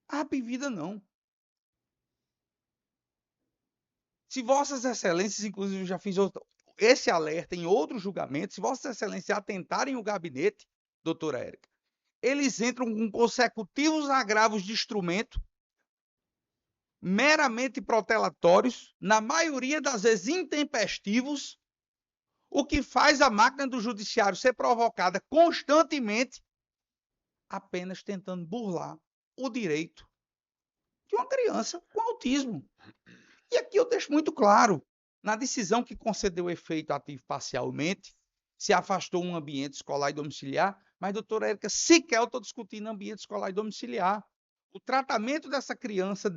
A Apivida não. Se Vossas Excelências, inclusive eu já fiz esse alerta em outros julgamentos, se Vossas Excelências atentarem o gabinete, doutora Érica, eles entram com consecutivos agravos de instrumento, meramente protelatórios, na maioria das vezes intempestivos, o que faz a máquina do judiciário ser provocada constantemente, apenas tentando burlar o direito de uma criança com autismo. E aqui eu deixo muito claro, na decisão que concedeu efeito ativo parcialmente, se afastou um ambiente escolar e domiciliar, mas, doutora Érica, sequer eu estou discutindo ambiente escolar e domiciliar. O tratamento dessa criança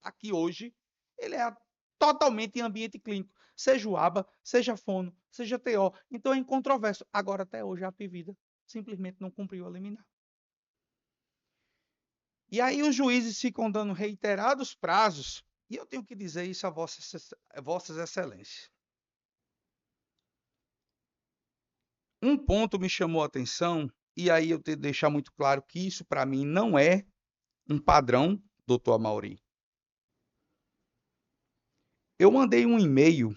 aqui hoje, ele é totalmente em ambiente clínico, seja o ABA, seja fono, seja TO. Então é incontroverso. Agora, até hoje, a Apivida simplesmente não cumpriu a liminar. E aí os juízes ficam dando reiterados prazos, e eu tenho que dizer isso a Vossas Excelências. Um ponto me chamou a atenção, e aí eu tenho que deixar muito claro que isso, para mim, não é um padrão, doutor Amaury. Eu mandei um e-mail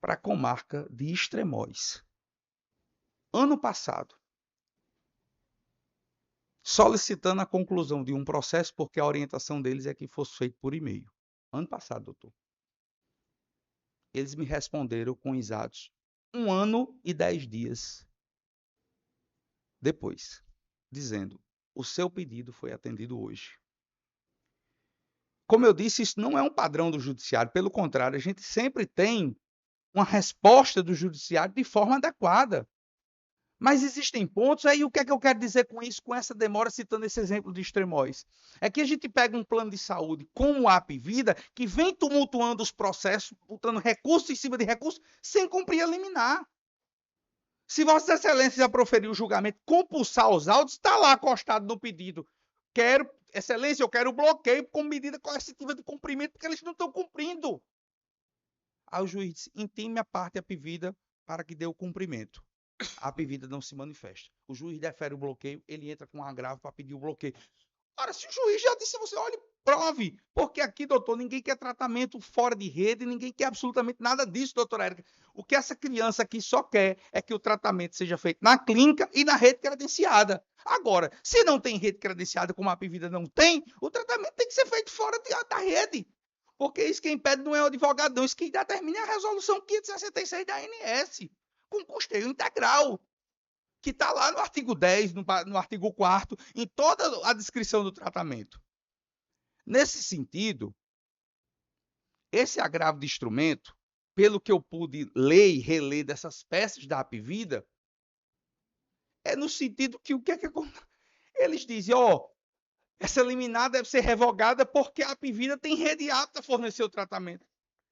para a comarca de Extremóis, ano passado, solicitando a conclusão de um processo, porque a orientação deles é que fosse feito por e-mail. Ano passado, doutor. Eles me responderam com exatos 1 ano e 10 dias depois, dizendo, o seu pedido foi atendido hoje. Como eu disse, isso não é um padrão do judiciário, pelo contrário, a gente sempre tem uma resposta do judiciário de forma adequada. Mas existem pontos, aí o que é que eu quero dizer com isso, com essa demora, citando esse exemplo de Extremóis? É que a gente pega um plano de saúde como o Apivida, que vem tumultuando os processos, botando recurso em cima de recurso, sem cumprir a liminar. Se Vossa Excelência já proferiu o julgamento compulsar os autos, está lá acostado no pedido. Excelência, eu quero bloqueio com medida coercitiva de cumprimento, porque eles não estão cumprindo. Aí o juiz diz, intime a parte Apivida para que dê o cumprimento. A Apivida não se manifesta. O juiz defere o bloqueio, ele entra com um agravo para pedir o bloqueio. Ora, se o juiz já disse a você, olha, Prove, porque aqui, doutor, ninguém quer tratamento fora de rede, ninguém quer absolutamente nada disso, doutora Érica. O que essa criança aqui só quer é que o tratamento seja feito na clínica e na rede credenciada. Agora, se não tem rede credenciada, como a Apivida não tem, o tratamento tem que ser feito fora da rede. Porque isso quem pede não é o advogado, não. Isso quem determina é a resolução 566 da ANS, com custeio integral, que está lá no artigo 10, no artigo 4º, em toda a descrição do tratamento. Nesse sentido, esse agravo de instrumento, pelo que eu pude ler e reler dessas peças da Apivida, é no sentido que o que é que acontece? Eles dizem, essa liminar deve ser revogada porque a Apivida tem rede apta a fornecer o tratamento.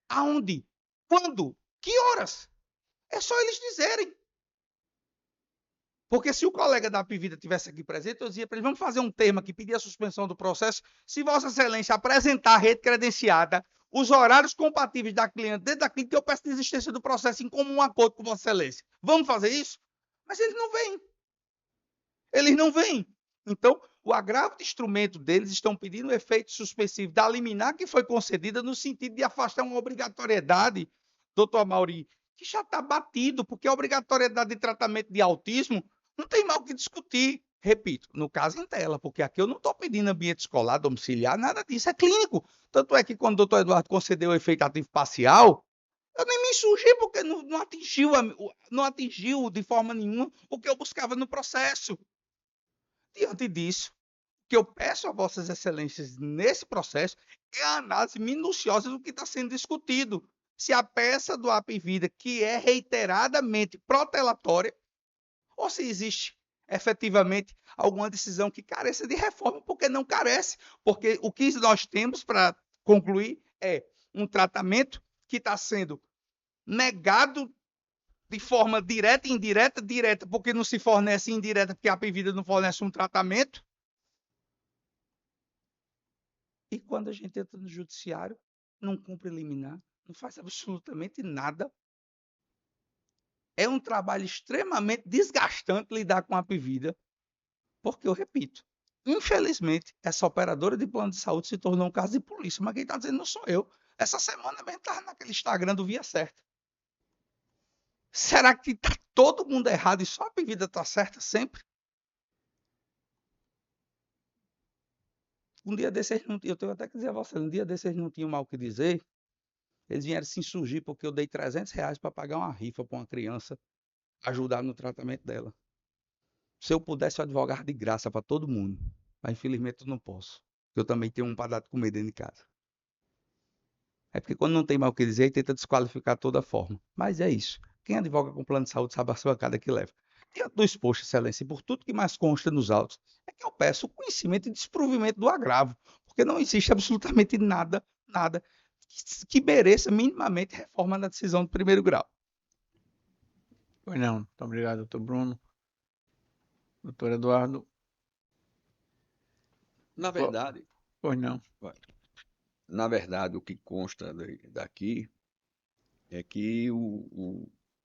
Aonde? Quando? Que horas? É só eles dizerem. Porque se o colega da Apivida tivesse aqui presente, eu dizia para ele, vamos fazer um termo aqui, pedir a suspensão do processo, se Vossa Excelência apresentar a rede credenciada, os horários compatíveis da cliente dentro da clínica, eu peço desistência do processo em comum acordo com Vossa Excelência. Vamos fazer isso? Mas eles não vêm. Eles não vêm. Então, o agravo de instrumento deles estão pedindo o efeito suspensivo da liminar que foi concedida no sentido de afastar uma obrigatoriedade, doutor Amauri, que já está batido, porque a obrigatoriedade de tratamento de autismo não tem mal o que discutir. Repito, no caso em tela, porque aqui eu não estou pedindo ambiente escolar, domiciliar, nada disso, é clínico. Tanto é que quando o doutor Eduardo concedeu o efeito ativo parcial, eu nem me insurgi porque não atingiu de forma nenhuma o que eu buscava no processo. Diante disso, o que eu peço a Vossas Excelências nesse processo é a análise minuciosa do que está sendo discutido. Se a peça do Apivida, que é reiteradamente protelatória, ou se existe efetivamente alguma decisão que careça de reforma, porque não carece. Porque o que nós temos para concluir é um tratamento que está sendo negado de forma direta e indireta, direta porque não se fornece, indireta porque a Apivida não fornece um tratamento. E quando a gente entra no judiciário, não cumpre liminar, não faz absolutamente nada. É um trabalho extremamente desgastante lidar com a Apivida, porque, eu repito, infelizmente, essa operadora de plano de saúde se tornou um caso de polícia, mas quem está dizendo não sou eu. Essa semana mesmo estava naquele Instagram do Via Certa. Será que está todo mundo errado e só a Apivida está certa sempre? Um dia desses, eu tenho até que dizer a você, um dia desses não tinham mal o que dizer, eles vieram se insurgir porque eu dei R$300 para pagar uma rifa para uma criança ajudar no tratamento dela. Se eu pudesse, eu advogava de graça para todo mundo, mas infelizmente eu não posso. Eu também tenho um para dar de comer dentro de casa. É porque quando não tem mal o que dizer, tenta desqualificar de toda forma. Mas é isso. Quem advoga com plano de saúde sabe a bancada que leva. Diante do exposto, Excelência, e por tudo que mais consta nos autos, é que eu peço o conhecimento e desprovimento do agravo, porque não existe absolutamente nada que mereça minimamente reforma na decisão do primeiro grau. Pois não. Muito obrigado, doutor Bruno. Doutor Eduardo. Na verdade, Pois não. o que consta daqui é que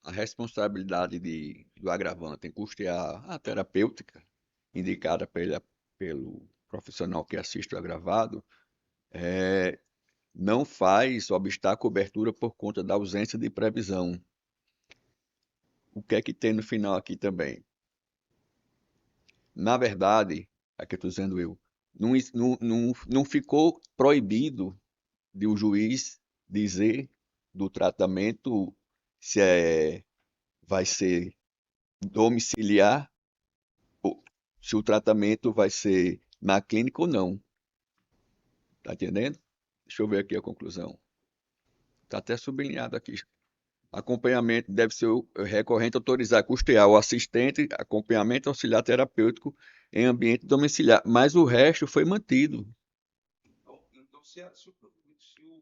a responsabilidade do agravante em custear a terapêutica indicada pelo profissional que assiste o agravado não faz obstar a cobertura por conta da ausência de previsão. O que é que tem no final aqui também? Na verdade, aqui eu estou dizendo eu, não ficou proibido de o juiz dizer do tratamento se vai ser domiciliar, ou se o tratamento vai ser na clínica ou não. Tá entendendo? Deixa eu ver aqui a conclusão. Está até sublinhado aqui. Acompanhamento deve ser o recorrente autorizar custear o assistente, acompanhamento auxiliar terapêutico em ambiente domiciliar, mas o resto foi mantido. Então,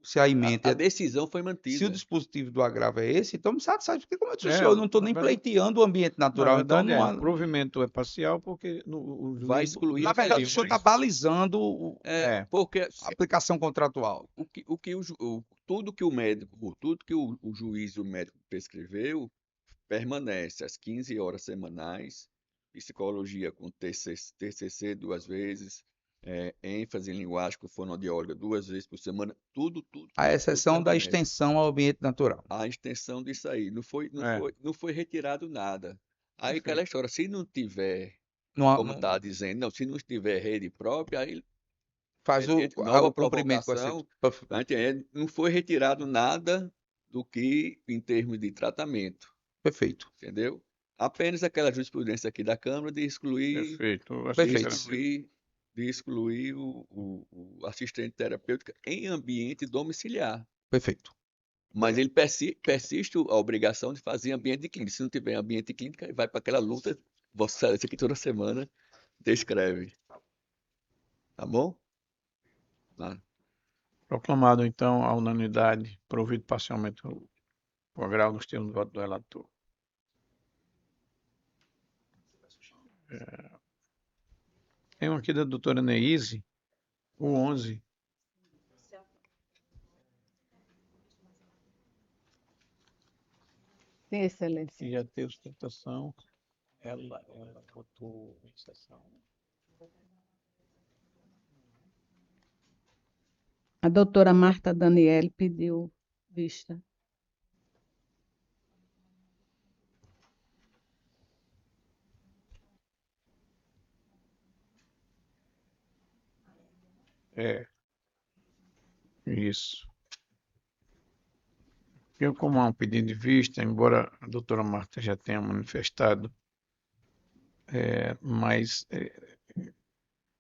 se a emenda, A decisão foi se o mantida. dispositivo do agravo é esse, então me satisfaz, porque como eu disse, É, eu não estou na nem verdade- pleiteando o ambiente natural, Na então verdade, não há... o provimento é parcial porque o juiz... Vai excluir Na verdade, o senhor está balizando Porque a aplicação contratual. tudo que o médico, tudo que o juiz e o médico prescreveu permanece às 15 horas semanais, psicologia com TCC 2 vezes, ênfase em linguagem com fonoaudióloga 2 vezes por semana, tudo À exceção da permanece. extensão ao ambiente natural. A extensão disso aí, É, não foi retirado nada. Aí aquela perfeito. história, se não tiver, Não, como está dizendo, não, se não tiver rede própria, aí faz nova o cumprimento com essa. provocação, tá entendendo? Não foi retirado nada do que em termos de tratamento, Perfeito. entendeu? Apenas aquela jurisprudência aqui da Câmara de Perfeito. Eu acho que Perfeito. de excluir o assistente terapêutico em ambiente domiciliar. Perfeito. Mas ele persiste a obrigação de fazer ambiente de clínica. Se não tiver ambiente de clínica, ele vai para aquela luta. Vossa Excelência aqui toda semana descreve. Tá bom? Tá. Proclamado, então, a unanimidade, provido parcialmente o agravo nos termos do voto do relator. Tem um aqui da doutora Neise, o 11. Sim, Excelência. Que já teve sustentação. Ela votou em sessão. A doutora Marta Daniele pediu vista. Isso. Eu, como há um pedido de vista, embora a doutora Marta já tenha manifestado, mas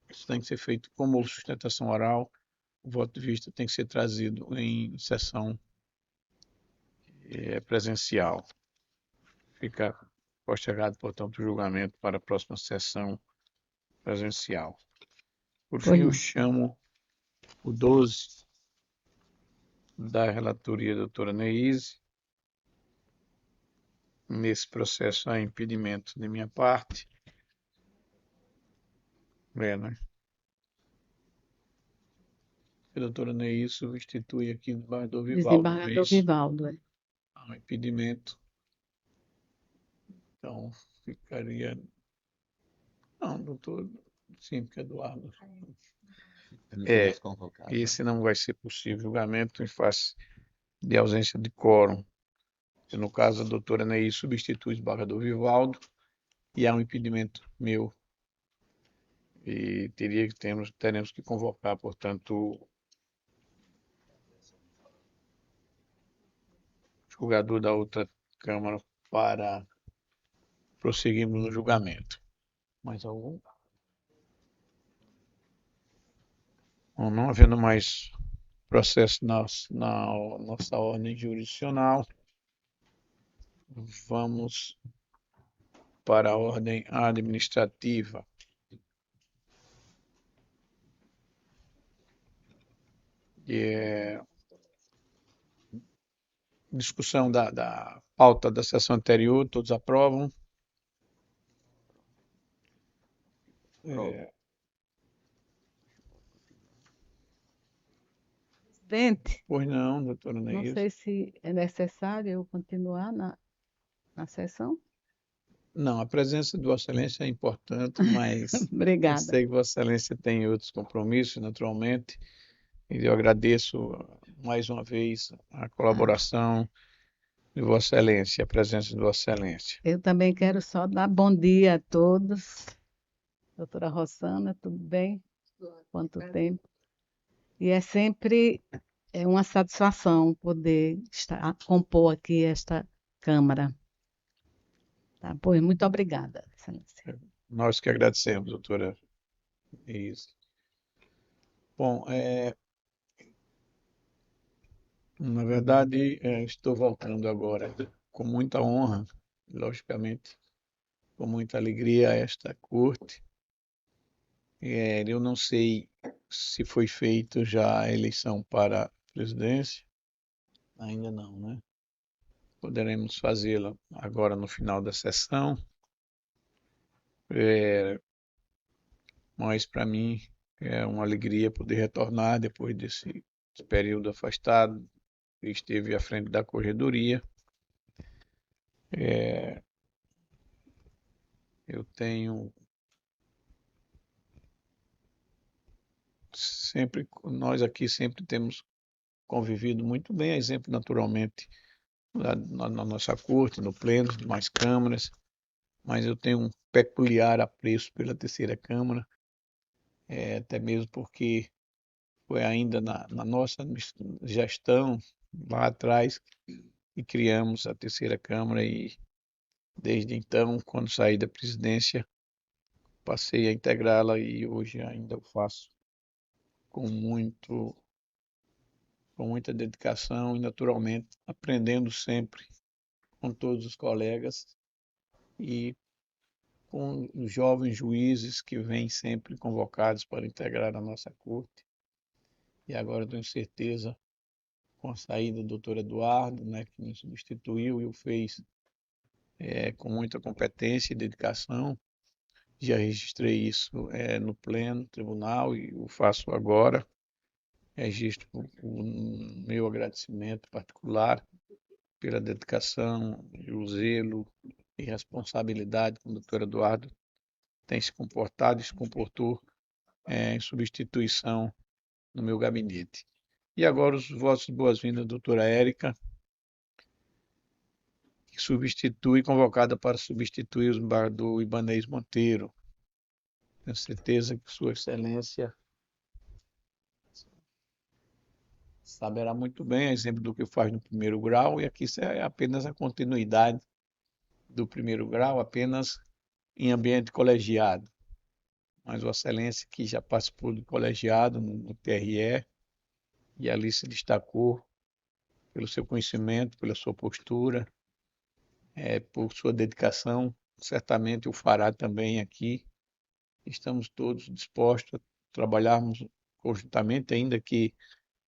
isso tem que ser feito como sustentação oral, o voto de vista tem que ser trazido em sessão presencial. Fica postergado, portanto, o julgamento para a próxima sessão presencial. Por fim, eu chamo o 12 da relatoria da doutora Neise. Nesse processo há impedimento de minha parte. Né? A doutora Neise substitui aqui o desembargador Vivaldo. Desembargador Vivaldo. Há um impedimento. Então, ficaria... Não, doutor... Sim, porque Eduardo... Esse não vai ser possível julgamento em face de ausência de quórum. No caso, a doutora Neide substitui o desembargador Vivaldo e há um impedimento meu. E teremos que convocar, portanto, o julgador da outra Câmara para prosseguirmos no julgamento. Mais algum? Bom, não havendo mais processo na nossa ordem jurisdicional, vamos para a ordem administrativa. Discussão da pauta da sessão anterior, todos aprovam? Presidente, Pois não, doutora não Neide. sei se é necessário eu continuar na sessão. Não, a presença de Vossa Excelência é importante, mas eu Obrigada. sei que Vossa Excelência tem outros compromissos, naturalmente, e eu agradeço mais uma vez a colaboração de Vossa Excelência, a presença de Vossa Excelência. Eu também quero só dar bom dia a todos. Doutora Rossana, tudo bem? Quanto tempo? E é sempre uma satisfação poder compor aqui esta Câmara. Tá? Pois, muito obrigada, Excelência. Nós que agradecemos, doutora. Isso. Bom, na verdade, estou voltando agora com muita honra, logicamente, com muita alegria a esta corte. Eu não sei se foi feita já a eleição para a presidência. Ainda não, né? Poderemos fazê-la agora no final da sessão. Mas para mim é uma alegria poder retornar depois desse período afastado. Esteve à frente da corredoria. Eu tenho nós aqui sempre temos convivido muito bem, a exemplo, naturalmente, na nossa corte, no pleno, nas câmaras, mas eu tenho um peculiar apreço pela terceira Câmara, até mesmo porque foi ainda na nossa gestão, lá atrás, que criamos a terceira Câmara e desde então, quando saí da presidência, passei a integrá-la e hoje ainda o faço com muita dedicação e naturalmente aprendendo sempre com todos os colegas e com os jovens juízes que vêm sempre convocados para integrar a nossa corte. E agora tenho certeza, com a saída do doutor Eduardo, né, que me substituiu e o fez com muita competência e dedicação. Já registrei isso no pleno tribunal e o faço agora. Registro o meu agradecimento particular pela dedicação e o zelo e responsabilidade que o doutor Eduardo tem se comportado e se comportou em substituição no meu gabinete. E agora os votos de boas-vindas, doutora Érica, que substitui, convocada para substituir o desembargador Ibanez Monteiro. Tenho certeza que Sua Excelência saberá muito bem, exemplo do que faz no primeiro grau, e aqui isso é apenas a continuidade do primeiro grau, apenas em ambiente colegiado. Mas Vossa Excelência, que já participou do colegiado no TRE, e ali se destacou pelo seu conhecimento, pela sua postura, por sua dedicação, certamente o fará também aqui. Estamos todos dispostos a trabalharmos conjuntamente, ainda que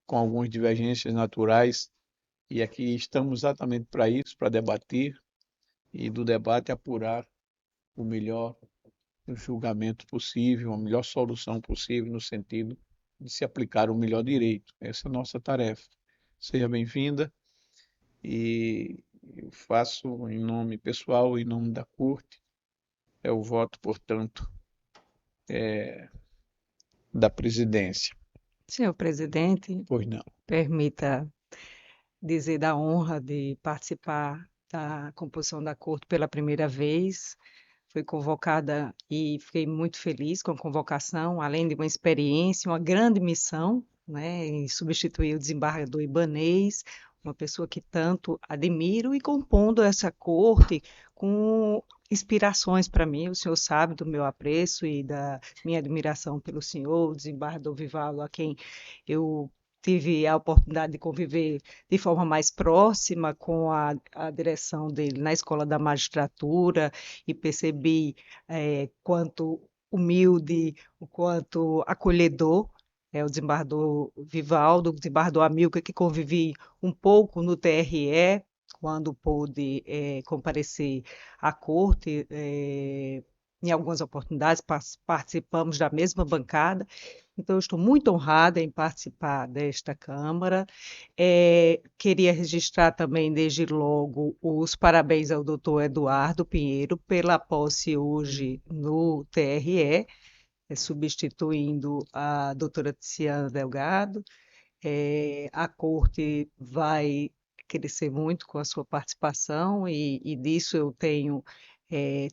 com algumas divergências naturais, e aqui estamos exatamente para isso, para debater e do debate apurar o melhor julgamento possível, a melhor solução possível no sentido de se aplicar o melhor direito. Essa é a nossa tarefa. Seja bem-vinda e eu faço em nome pessoal, em nome da Corte, o voto, portanto, da presidência. Senhor presidente, Pois não. permita dizer da honra de participar da composição da Corte pela primeira vez. Fui convocada e fiquei muito feliz com a convocação, além de uma experiência, uma grande missão, né, em substituir o desembargador Ibanez, uma pessoa que tanto admiro, e compondo essa corte com inspirações para mim. O senhor sabe do meu apreço e da minha admiração pelo senhor, o desembargador Vivaldo, a quem eu tive a oportunidade de conviver de forma mais próxima com a direção dele na Escola da Magistratura e percebi quanto humilde, o quanto acolhedor é o desembargador Vivaldo, o desembargador Amilcar, que convivi um pouco no TRE, quando pôde comparecer à corte, em algumas oportunidades, participamos da mesma bancada. Então, eu estou muito honrada em participar desta Câmara. Queria registrar também, desde logo, os parabéns ao doutor Eduardo Pinheiro pela posse hoje no TRE, substituindo a doutora Tiziana Delgado. A Corte vai crescer muito com a sua participação e disso eu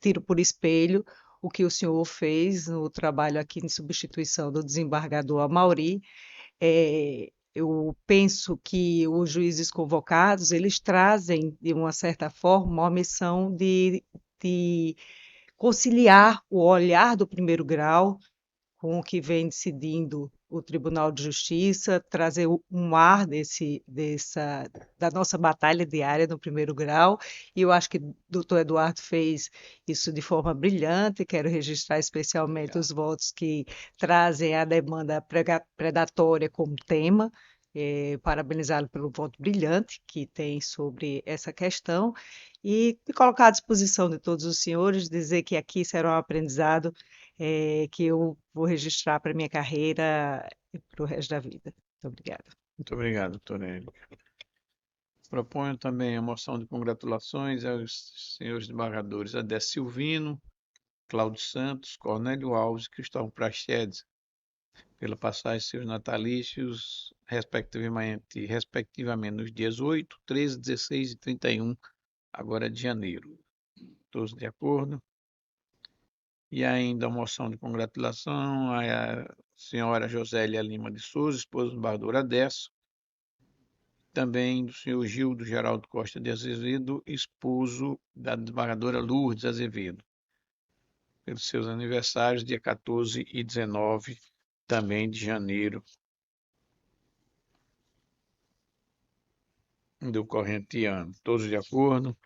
tiro por espelho o que o senhor fez no trabalho aqui em substituição do desembargador Amaury. Eu penso que os juízes convocados, eles trazem, de uma certa forma, uma missão de conciliar o olhar do primeiro grau com o que vem decidindo o Tribunal de Justiça, trazer um ar da nossa batalha diária no primeiro grau, e eu acho que o doutor Eduardo fez isso de forma brilhante. Quero registrar especialmente os votos que trazem a demanda predatória como tema, parabenizá-lo pelo voto brilhante que tem sobre essa questão, e me colocar à disposição de todos os senhores, dizer que aqui será um aprendizado que eu vou registrar para a minha carreira e para o resto da vida. Muito obrigada. Muito obrigado, doutora Érica. Proponho também a moção de congratulações aos senhores desembargadores Adé Silvino, Cláudio Santos, Cornélio Alves e Cristóvão Praxedes, pela passagem de seus natalícios, respectivamente nos dias 8, 13, 16 e 31, agora de janeiro. Todos de acordo? E ainda a moção de congratulação à senhora Josélia Lima de Souza, esposa do desembargador Adesso, também do senhor Gildo Geraldo Costa de Azevedo, esposo da desembargadora Lourdes Azevedo, pelos seus aniversários, dia 14 e 19, também de janeiro do corrente ano. Todos de acordo?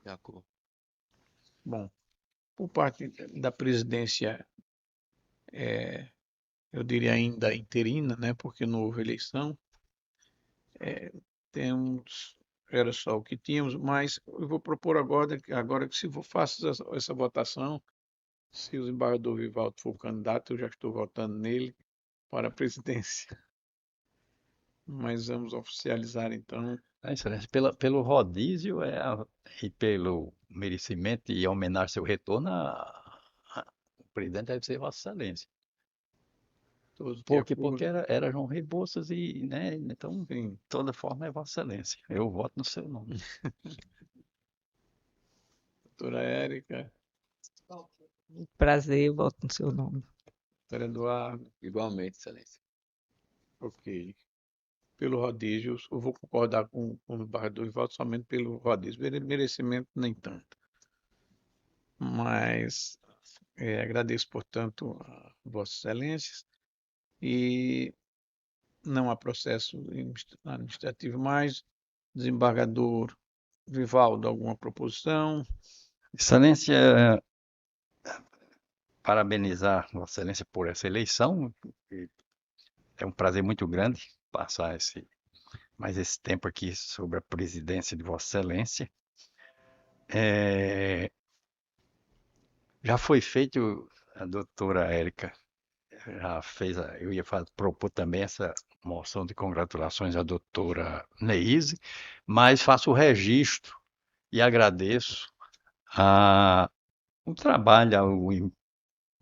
De acordo. Bom, por parte da presidência, eu diria ainda interina, né, porque não houve eleição, era só o que tínhamos, mas eu vou propor agora que se faça essa votação, se o desembargador Vivaldo for o candidato, eu já estou votando nele para a presidência. Mas vamos oficializar então. Excelência, pelo rodízio e pelo merecimento e homenagem ao seu retorno, o presidente deve ser Vossa Excelência. Todos de Porque acordo? era João Rebouças e, né, então, Sim. de toda forma é Vossa Excelência. Eu voto no seu nome. Doutora Érica, Prazer, eu voto no seu nome. doutor Eduardo, Igualmente, Excelência. ok. Pelo rodízio, eu vou concordar com o desembargador Vivaldo somente pelo rodízio. Merecimento nem tanto. Mas agradeço, portanto, a Vossas Excelências e não há processo administrativo mais. Desembargador Vivaldo, alguma proposição? Excelência, parabenizar Vossa Excelência por essa eleição. É um prazer muito grande passar mais esse tempo aqui sobre a presidência de Vossa Excelência. Já foi feito, a doutora Érica já fez, eu ia propor também essa moção de congratulações à doutora Neise, mas faço o registro e agradeço o trabalho, o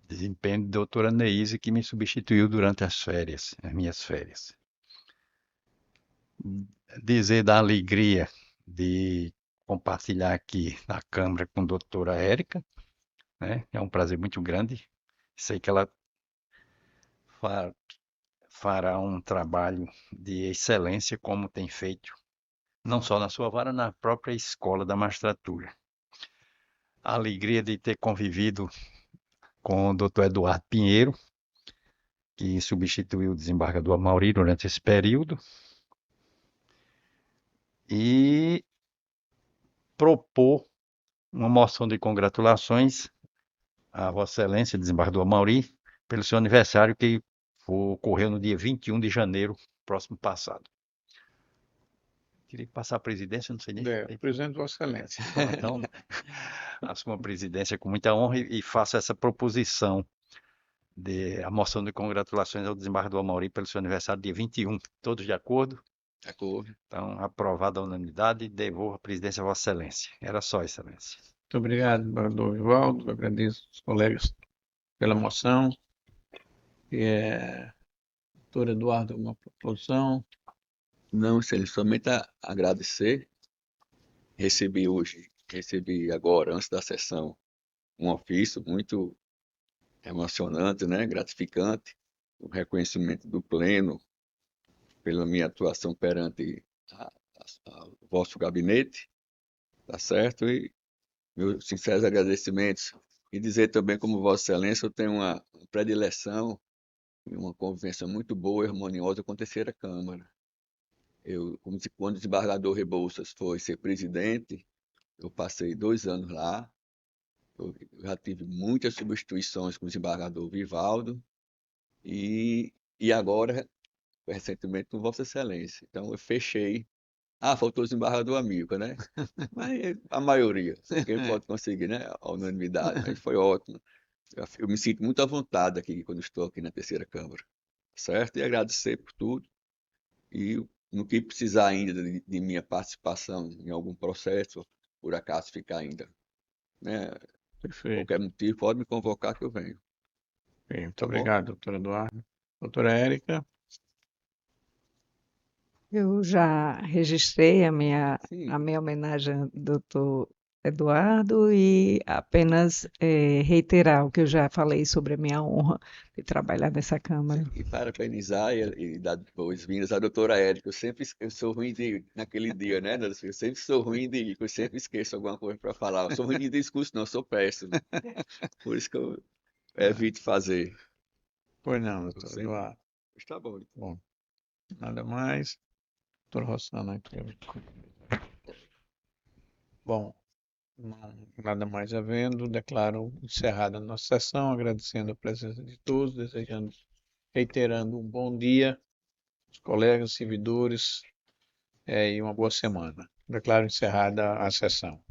desempenho da doutora Neise, que me substituiu durante as minhas férias. Dizer da alegria de compartilhar aqui na Câmara com a doutora Érica, né? É um prazer muito grande. Sei que ela fará um trabalho de excelência, como tem feito, não só na sua vara, na própria escola da magistratura. A alegria de ter convivido com o Dr. Eduardo Pinheiro, que substituiu o desembargador Amauri durante esse período, e propor uma moção de congratulações a Vossa Excelência, desembargador Amauri, pelo seu aniversário que ocorreu no dia 21 de janeiro, próximo passado. Queria passar a presidência, não sei nem. Presidente, Vossa Excelência. Então, assumo a presidência com muita honra e faço essa proposição a moção de congratulações ao desembargador Amauri pelo seu aniversário, dia 21. Todos de acordo? De acordo. Então, aprovada a unanimidade, devolvo a presidência a Vossa Excelência. Era só, Excelência. Muito obrigado, desembargador Vivaldo. Agradeço aos colegas pela moção. Doutor Eduardo, alguma proposição? Não, Excelência, somente agradecer. Recebi agora, antes da sessão, um ofício muito emocionante, né? Gratificante, o reconhecimento do Pleno pela minha atuação perante o vosso gabinete, tá certo? E meus sinceros agradecimentos. E dizer também, como Vossa Excelência, eu tenho uma predileção e uma convivência muito boa e harmoniosa com a terceira Câmara. Quando o desembargador Rebouças foi ser presidente, eu passei 2 anos lá. Eu já tive muitas substituições com o desembargador Vivaldo e agora, recentemente, com Vossa Excelência. Então, eu fechei. Faltou o desembargador amigo, né? Mas a maioria, quem pode conseguir, né? A unanimidade. Mas foi ótimo. Eu me sinto muito à vontade aqui quando estou aqui na terceira Câmara, certo? E agradecer por tudo. E no que precisar ainda de minha participação em algum processo, por acaso ficar ainda, né? Perfeito. Qualquer motivo, pode me convocar que eu venho. Bem, muito Tá bom? obrigado, doutor Eduardo. Doutora Érica? Eu já registrei a Sim. minha homenagem ao doutor Eduardo e apenas reiterar o que eu já falei sobre a minha honra de trabalhar nessa Câmara. E parabenizar e dar boas-vindas à doutora Érica. Eu sou ruim naquele dia, né, Nelson? Eu sempre sou ruim eu sempre esqueço alguma coisa para falar. Eu sou ruim de discurso, não, eu sou péssimo. Por isso que eu evito fazer. Pois não, Eu doutor sempre... Eduardo. Está bom. Então. Bom, nada mais. Doutor Rossana aqui. Bom, nada mais havendo, declaro encerrada a nossa sessão, agradecendo a presença de todos, reiterando um bom dia aos colegas, servidores, e uma boa semana. Declaro encerrada a sessão.